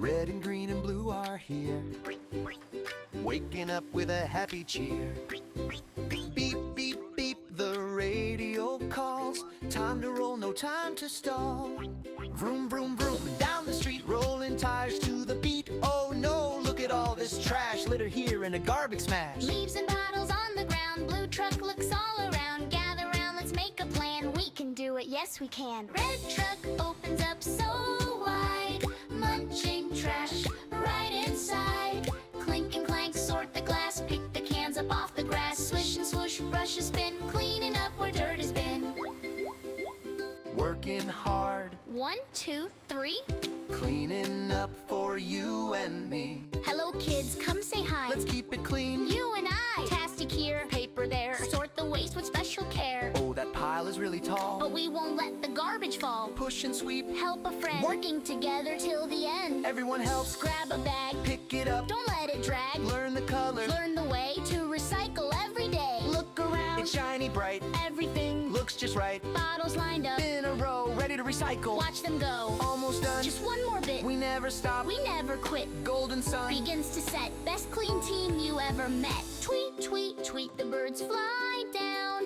Red and green and blue are here, waking up with a happy cheer. Beep, beep, beep, the radio calls. Time to roll, no time to stall. Vroom, vroom, vroom, down the street, rolling tires to the beat. Oh no, look at all this trash littered here in a garbage smash. Leaves and bottles on the ground, blue truck looks all around. Gather round, let's make a plan. We can do it, yes we can. Red truck opens up so wide, munching trash right inside. Clink and clank, sort the glass, pick the cans up off the grass. Swish and swoosh, brush a spin, cleaning up where dirt has been. Working hard, 1, 2, 3. cleaning up for you and me. Hello kids, come say hi. Let's keep it clean. You and I, tastic here, paper there. Sort the waste with special care. Oh, that pile is really tall, But we won't let the garbage fall. push and sweep, Help a friend, working together till the end. everyone helps. Grab a bag, Pick it up, don't let it drag. learn the color. Learn the way to recycle every day. Look around, It's shiny bright, everything looks just right. bottles lined up. In a row, ready to recycle. Watch them go. Almost done. Just one more bit. We never stop. We never quit. Golden sun. Begins to set. Best clean team you ever met. Tweet, tweet, tweet. The birds fly down.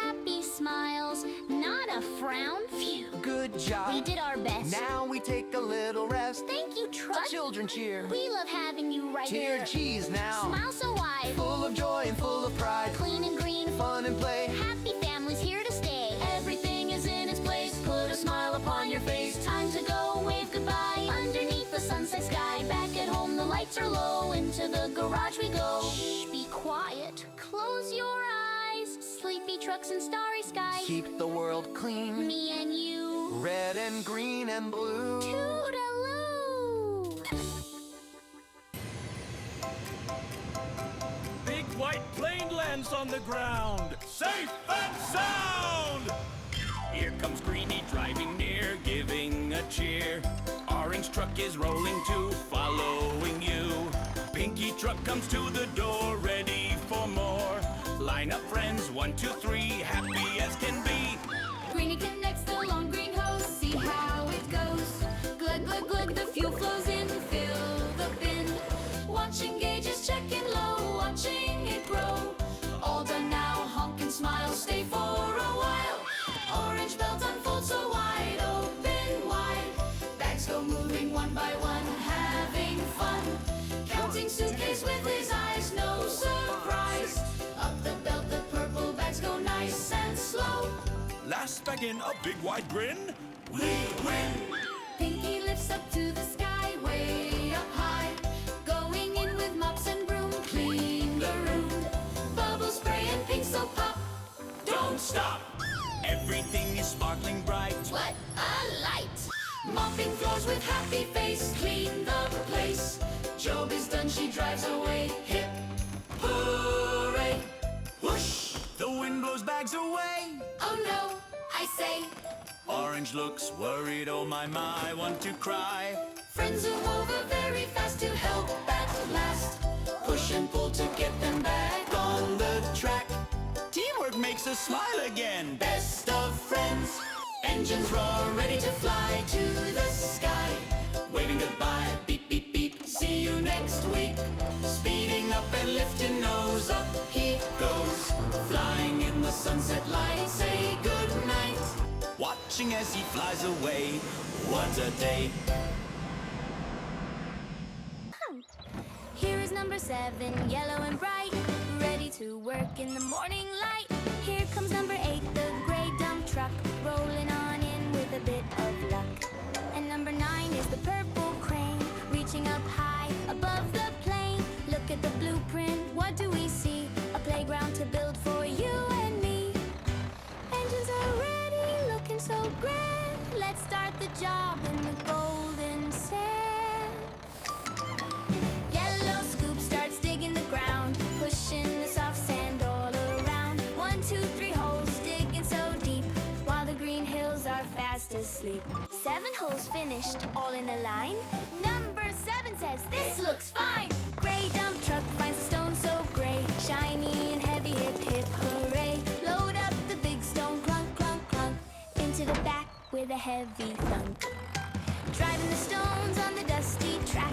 Happy smiles, not a frown. Phew. Good job. We did our best. Now we take a little rest. Thank you, The Trot. children cheer. We love having you right Cheer here. cheese now. Smile so wide. Full of joy and full of pride. Clean and green. Fun and play. Happy families here to stay. Everything is in its place. Put a smile upon your face. Time to go, wave goodbye. Underneath the sunset sky. Back at home, the lights are low. Into the garage we go. Shh, be quiet. Close your eyes. Sleepy trucks and starry skies. Keep the world clean. Me and you. Red and green and blue. Toodaloo. Big white plane lands on the ground, safe and sound! Here comes Greenie driving near, giving a cheer. Orange truck is rolling too, following you. Pinky truck comes to the door, ready for more. Line up friends, 1, 2, 3, happy as can be. Greenie connects the long green hose, see how it goes. Glug, glug, glug, the fuel flows in, fill the bin. Watching gauges checking low, watching it grow. All done now, honk and smile, stay for a while. Orange belt unfolds so wide, open wide. Bags go moving one by one, having fun. Counting suitcase with his eyes, no surprise. Up the belt, the purple bags go nice and slow. Last bag in, a big wide grin. We win! Pinky lifts up to the sky, way up high. Going in with mops and broom, clean the room. Bubble spray and pink soap pop. Don't stop! Everything is sparkling bright. What a light! Mopping floors with happy face, clean the place. Job is done, she drives away. Hip, hooray! Whoosh! The wind blows bags away. Oh no, I say. Orange looks worried, oh my, want to cry. Friends who over very fast to help at last. Push and pull to get them back on the track. Teamwork makes us smile again. Best of friends. Engines roar, ready to fly to the sky. Waving goodbye, beep, beep, beep. See you next week. Speeding up and lifting nose up, he goes. Flying in the sunset light, say goodnight. Watching as he flies away. What a day. Here is number 7, yellow and bright, ready to work in the morning light. Here comes number 8, the gray dump truck, rolling on in with a bit of luck. And number 9 is the purple crane, reaching up high above the plane. Look at the blueprint, what do we see? A playground to build for you and me. Engines are ready, looking so grand. Let's start the job in the golden sand. Yellow scoop starts digging the ground, pushing the soft sand all around. 1, 2, 3 holes, digging so deep, while the green hills are fast asleep. 7 holes finished, all in a line. Number 7 says, this looks fine. Gray dump truck finds a stone so gray, shiny and heavy, hip, hip, hooray. Load up the big stone, clunk, clunk, clunk, into the back with a heavy thunk. Driving the stones on the dusty track.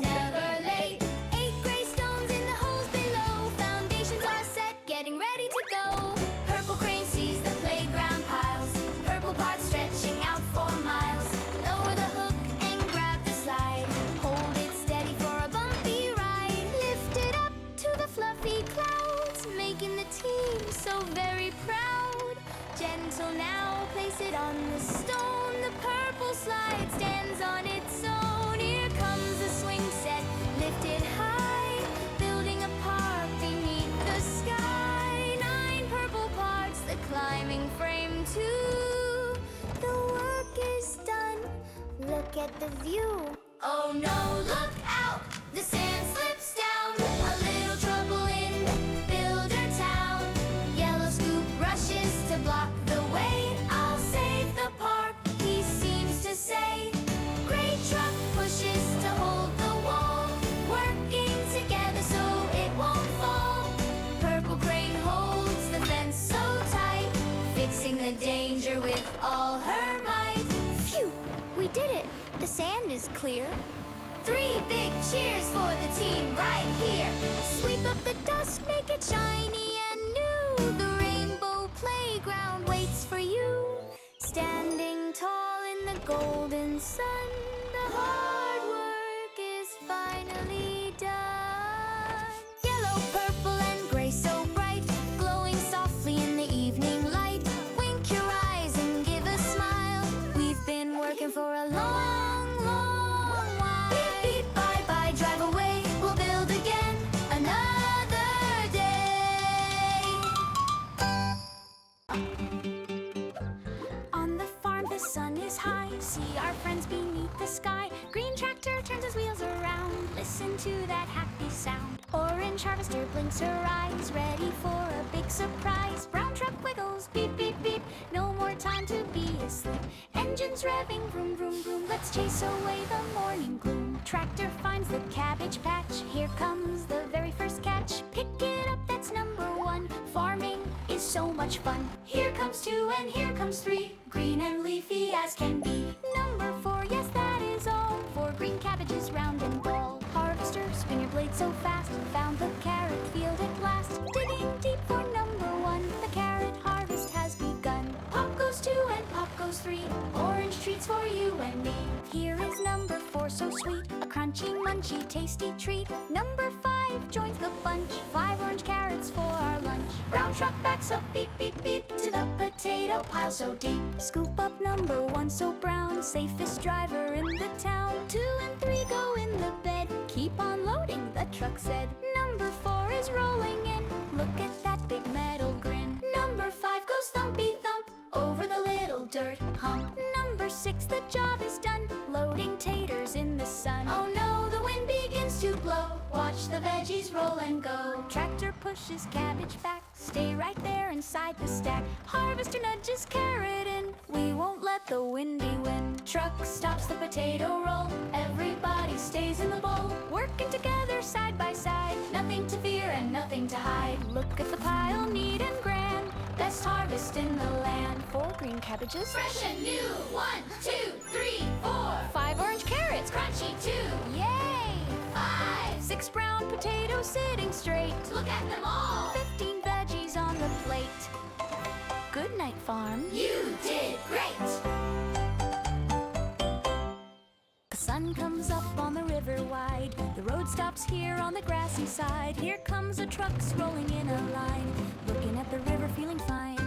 never late. 8 gray stones in the holes below. Foundations are set, getting ready to go. Purple crane sees the playground piles. Purple parts stretching out for miles. Lower the hook and grab the slide. Hold it steady for a bumpy ride. Lift it up to the fluffy clouds, making the team so very proud. Gentle now, place it on the stone. The purple slide stands on its own. Here comes the swing set, lifted high, building a park beneath the sky. 9 purple parts, the climbing frame too. The work is done, look at the view. Oh no, look out, the sand slips down. A little trouble in Builder Town. Yellow Scoop rushes to block the way. I'll save the park, he seems to say. Gray Truck pushes to hold the wall, working together so it won't fall. Purple Crane holds the fence so tight, fixing the danger with all her might. Phew, we did it. The sand is clear. 3 big cheers for the team right here. Sweep up the dust, make it shiny and new. The rainbow playground waits for you. Standing tall in the golden sun, the hard work is finally done. Yellow, purple, and gray so bright, glowing softly in the evening light. Wink your eyes and give a smile. We've been working for a long, long while. Beep, beep, bye, bye, drive away. We'll build again another day. On the farm, the sun is high. See our friends beneath the sky. Green tractor turns his wheels around. Listen to that happy sound. Orange harvester blinks her eyes, ready for a big surprise. Brown truck wiggles, beep, beep, beep. No more time to be asleep. Engines revving, vroom, vroom, vroom. Let's chase away the morning gloom. Tractor finds the cabbage patch. Here comes the very first catch. Pick it up, that's number 1. Farming is so much fun. Here comes 2 and here comes 3. Green and leafy as can be. Number 4, yes, that is all. 4 green cabbages round and ball. Harvester, spin your blade so fast. Found the carrot field at last. Digging deep for number 1. The carrot harvest has begun. Pop goes 2 and pop goes 3. Orange treats for you and me. Here is number 4, so sweet. A crunchy, munchy, tasty treat. Number 5 joins the bunch. 5 orange carrots for our lunch. Brown truck backs up, beep, beep, beep, to the potato pile so deep. Scoop up number 1, so brown. Safest driver in the town. 2 and 3 go in the bed. Keep on loading, the truck said. Number 4 is rolling in. Look at that big metal grin. Number 5 goes thumpy thump over the little dirt hump. Number 6, the job is done. Loading taters in the sun. Oh no, the wind begins to blow. Watch the veggies roll and go. Tractor pushes cabbage back. Stay right there inside the stack. Harvester nudges carrot in. We won't let the windy wind. Truck stops the potato roll. Everybody stays in the bowl. Working together side by side. Nothing to fear and nothing to hide. Look at the pile, neat and grand. Best harvest in the land. 4 green cabbages, Fresh and new. 1, 2, 3, 4. 5 orange carrots, Crunchy 2. yay! 5. 6 brown potatoes sitting straight. Look at them all. 15 veggies on the plate. Good night, farm. You did great. The sun comes up on the river wide. The road stops here on the grassy side. Here comes the trucks rolling in a line. Looking at the river, feeling fine.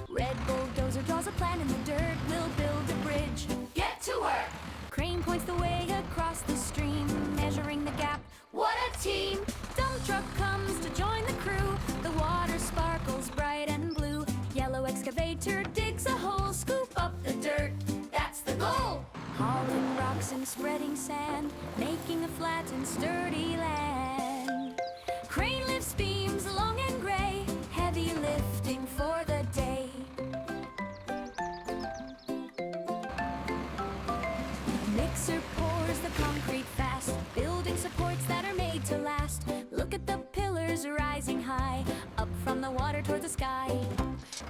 Red bulldozer draws a plan in the dirt. We'll build a bridge. Get to work. Crane points the way across the stream, measuring the gap. What a team. Dump truck comes to join the crew. The water sparkles bright and blue. Yellow excavator digs a hole. Scoop up the dirt. That's the goal. Hauling rocks and spreading sand, making a flat and sturdy land. Crane lifts beams long and gray, heavy lifting for the day. Mixer pours the concrete fast, building supports that are made to last. Look at the pillars rising high, up from the water toward the sky.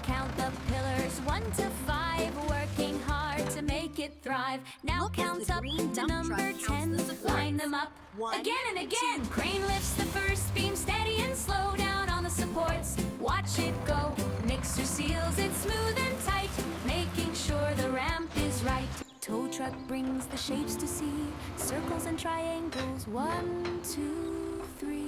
Count the pillars 1 to 5, working hard to make it thrive. Now Look at count the up green to dump number truck counts 10. the supports. Line them up 1, again and again. 2. Crane lifts the first beam steady and slow down on the supports. Watch it go. Mixer seals it smooth and tight, making sure the ramp is right. Tow truck brings the shapes to see, circles and triangles. 1, 2, 3.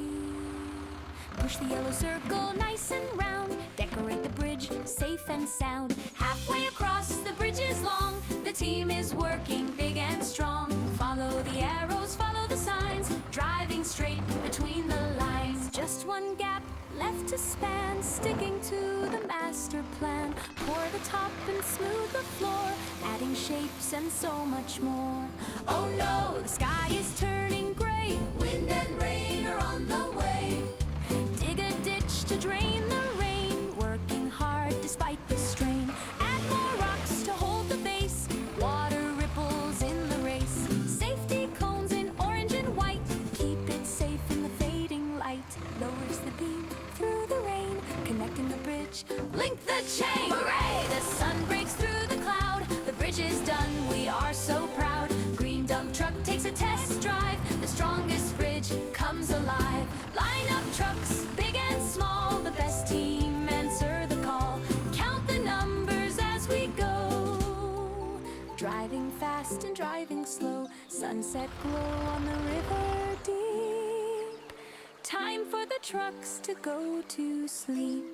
Push the yellow circle nice and round. Decorate the bridge safe and sound. Halfway across the bridge is long. The team is working big and strong. Follow the arrows, follow the signs, driving straight between the lines. Just one gap left to span, sticking to the master plan. Pour the top and smooth the floor, adding shapes and so much more. Oh no, the sky is turning gray. Wind and rain are on the way. Dig a ditch to drain the rain, working hard despite the strain. Add more rocks to hold the base, water ripples in the race. Safety cones in orange and white, keep it safe in the fading light. Lowers the beam through the rain, connecting the bridge, link the chain. Hooray! The sun breaks through the cloud, the bridge is done, we are so proud. Green dump truck takes a test drive, the strongest bridge comes alive. Line up trucks, big and small, the best team answer the call. Count the numbers as we go, driving fast and driving slow. Sunset glow on the river deep. Time for the trucks to go to sleep.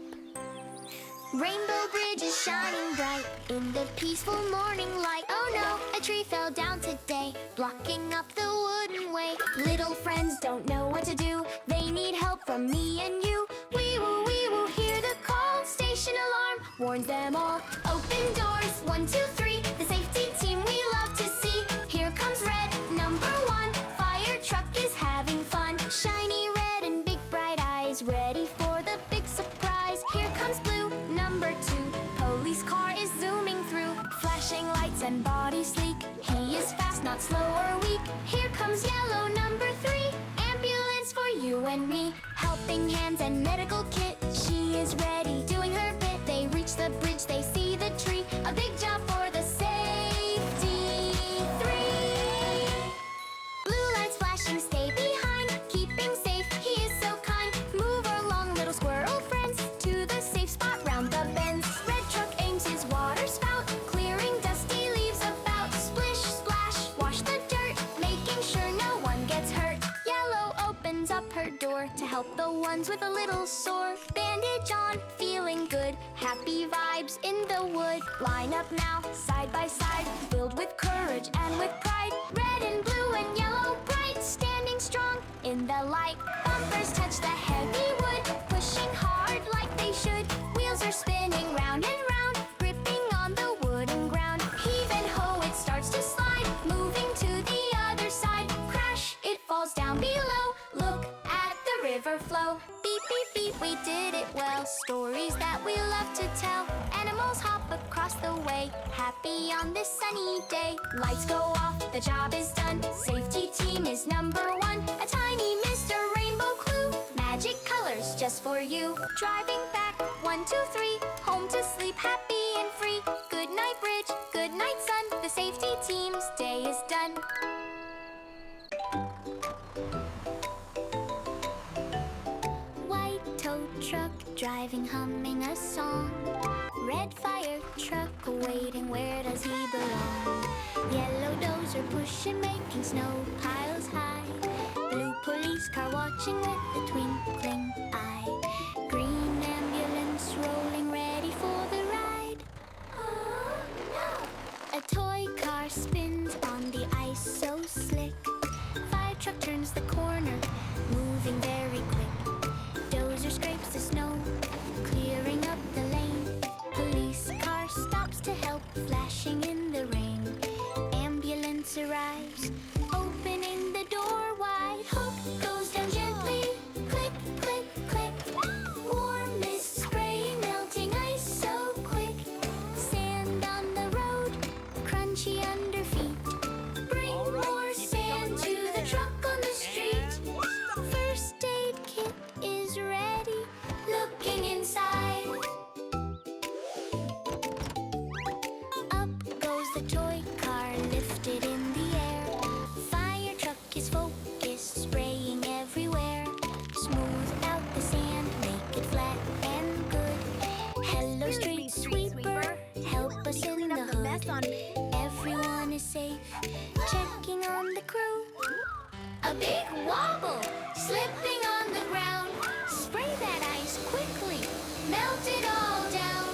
Rainbow Bridge is shining bright in the peaceful morning light. Oh no, a tree fell down today, blocking up the wooden way. Little friends don't know what to do, they need help from me and you. We will hear the call, station alarm warns them all. Open doors, 1, 2, 3, the safety team we love to see. Here comes red, number 1, fire truck is having fun. Shiny red and big bright eyes, ready for the big surprise. Here comes blue, number 2, police car is zooming through. Flashing lights and body sleek, he is fast, not slow or weak. Here comes yellow, number 3, ambulance for you and me. Helping hands and medical kit, she is ready, doing her bit. They reach the bridge, they see the tree, a big job for the safety 3. Blue lights flashing, stay behind, keeping safe, he is so kind. Move along, little squirrel friends, to the safe spot round the bends. Red truck aims his water spout, clearing dusty leaves about. Splish, splash, wash the dirt, making sure no one gets hurt. Yellow opens up her door to help the ones with a little sore. Bandage on, feeling good, happy vibes in the wood. Line up now, side by side, filled with courage and with pride. Red and blue and yellow bright, standing strong in the light. Bumpers touch the heavy wood, pushing hard like they should. Wheels are spinning round and round, gripping on the wooden ground. Heave and ho, it starts to slide, moving to the other side. Crash, it falls down below. Look at the river flow. Beep, beep, beep, we did it well. Stories that we love to tell. Animals hop across the way, happy on this sunny day. Lights go off, the job is done. Safety team is number 1. A tiny Mr. Rainbow clue, magic colors just for you. Driving back, 1, 2, 3, home to sleep, happy and free. Good night, bridge, good night, sun. The safety team's day is done. White tow truck driving, humming a song. Red fire truck waiting, where does he belong? Yellow dozer pushing, making snow piles high. Blue police car watching with a twinkling eye. Green ambulance rolling, ready for the ride. Oh no! A toy car spins on the ice so slick. Fire truck turns the corner, moving very quick. Dozer scrapes the snow, clearing up the lane. Police car stops to help, flashing in the rain. Ambulance arrives, opening the door wide. Hook goes down gently, click, click, click. Warm mist spraying, melting ice so quick. Sand on the road, crunchy under feet. Bring more sand to the truck on the street. First aid kit is ready, looking inside. Up goes the toy car, slipping on the ground. Spray that ice quickly. Melt it all down.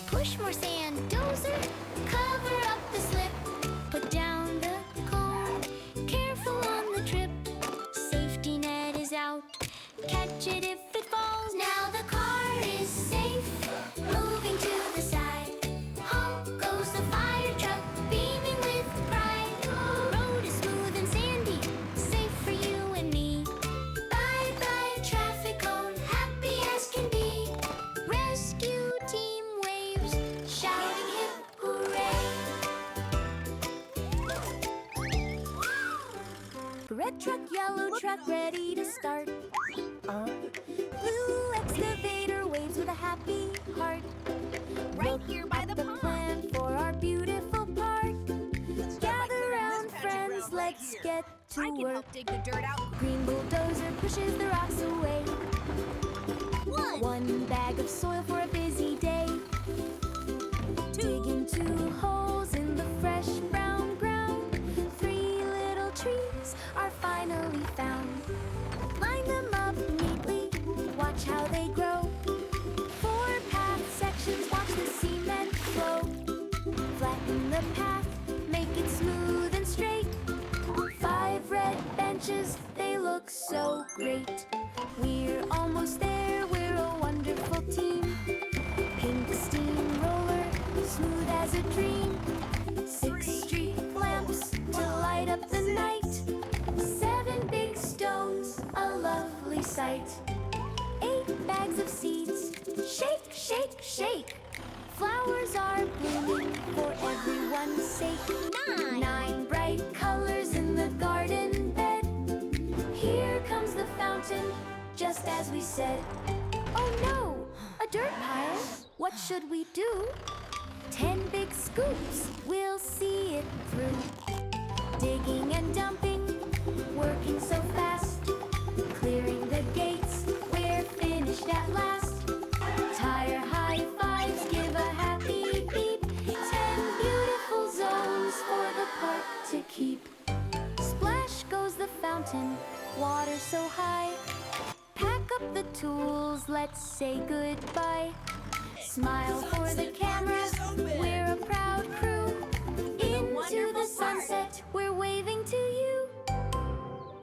Push more sand, dozer. Cover up the slip. Put down the cone. Careful on the trip. Safety net is out. Catch it if it falls. Now the car is safe. Moving to the side. Honk goes the fire truck, beaming with pride. Road is smooth and sandy. Safe for you and me. Bye bye traffic cone, happy as can be. Rescue team waves. Shouting hip hooray. Red truck, yellow truck, ready to start. Blue excavator waves with a happy heart. Right here by the plan for our beautiful park. Gather round, friends, let's get to I can work. help dig the dirt out. Green bulldozer pushes the rocks away. One bag of soil for a busy day. Digging 2 holes in the fresh brown ground. 3 little trees are finally found. Line them up neatly, watch how they grow. 4 path sections, watch the cement flow. Flatten the path, make it smooth and straight. 5 red benches, they look so great. We're almost there, we're a wonderful team. Pink steamroller, smooth as a dream. 6 street lamps to light up the night. 7 big stones, a lovely sight. 8 bags of seeds, shake, shake, shake. Flowers are blooming for everyone's sake. 9 bright colors in the garden bed. Here comes the fountain, just as we said. Oh no, a dirt pile. What should we do? 10 big scoops, we'll see it through. Digging and dumping, working so fast. Clearing the gates, we're finished at last. Tire high fives, give a happy beep. 10 beautiful zones for the park to keep. Splash goes the fountain, water so high. Pack up the tools, let's say goodbye. Smile for the camera,